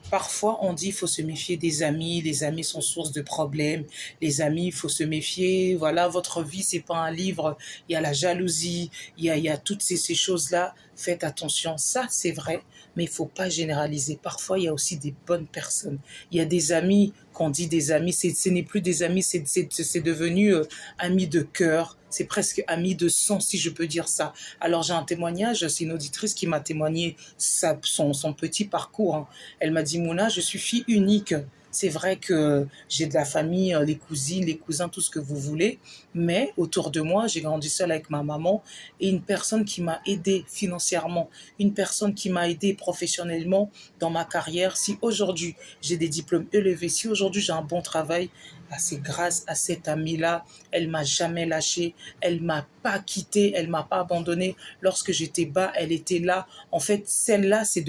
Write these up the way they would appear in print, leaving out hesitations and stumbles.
Parfois, on dit il faut se méfier des amis, les amis sont source de problèmes, les amis, il faut se méfier, voilà, votre vie, c'est pas un livre, il y a la jalousie, il y a toutes ces choses-là, faites attention, ça c'est vrai, mais il faut pas généraliser. Parfois, il y a aussi des bonnes personnes. Il y a des amis, qu'on dit des amis, ce n'est plus des amis, c'est devenu amis de cœur, c'est presque amis de sang, si je peux dire ça. Alors j'ai un témoignage, c'est une auditrice qui m'a témoigné son petit parcours, hein. Elle m'a dit, Mouna, je suis fille unique. C'est vrai que j'ai de la famille, les cousines, les cousins, tout ce que vous voulez, mais autour de moi, j'ai grandi seule avec ma maman et une personne qui m'a aidée financièrement, une personne qui m'a aidée professionnellement dans ma carrière. Si aujourd'hui j'ai des diplômes élevés, si aujourd'hui j'ai un bon travail, bah, c'est grâce à cette amie-là. Elle m'a jamais lâché, elle m'a pas quitté, elle m'a pas abandonné. Lorsque j'étais bas, elle était là. En fait, celle-là, c'est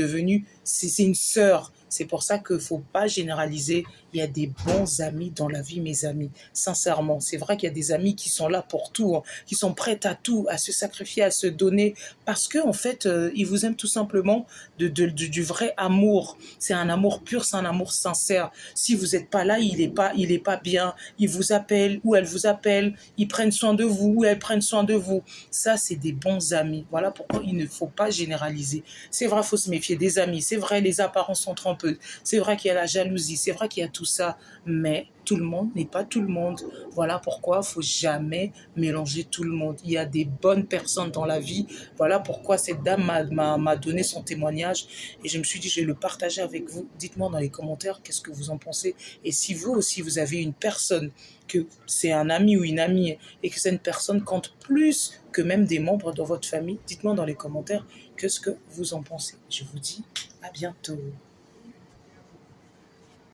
une sœur. C'est pour ça qu'il ne faut pas généraliser. Il y a des bons amis dans la vie, mes amis. Sincèrement, c'est vrai qu'il y a des amis qui sont là pour tout, hein, qui sont prêts à tout, à se sacrifier, à se donner, parce que en fait, ils vous aiment tout simplement du vrai amour. C'est un amour pur, c'est un amour sincère. Si vous n'êtes pas là, il est pas bien. Il vous appelle ou elle vous appelle. Ils prennent soin de vous ou elles prennent soin de vous. Ça, c'est des bons amis. Voilà pourquoi il ne faut pas généraliser. C'est vrai, il faut se méfier des amis. C'est vrai, les apparences sont trompeuses. C'est vrai qu'il y a la jalousie. C'est vrai qu'il y a tout ça. Mais tout le monde n'est pas tout le monde. Voilà pourquoi il ne faut jamais mélanger tout le monde. Il y a des bonnes personnes dans la vie. Voilà pourquoi cette dame m'a donné son témoignage. Et je me suis dit, je vais le partager avec vous. Dites-moi dans les commentaires qu'est-ce que vous en pensez. Et si vous aussi, vous avez une personne, que c'est un ami ou une amie, et que cette personne compte plus que même des membres de votre famille, dites-moi dans les commentaires qu'est-ce que vous en pensez. Je vous dis à bientôt.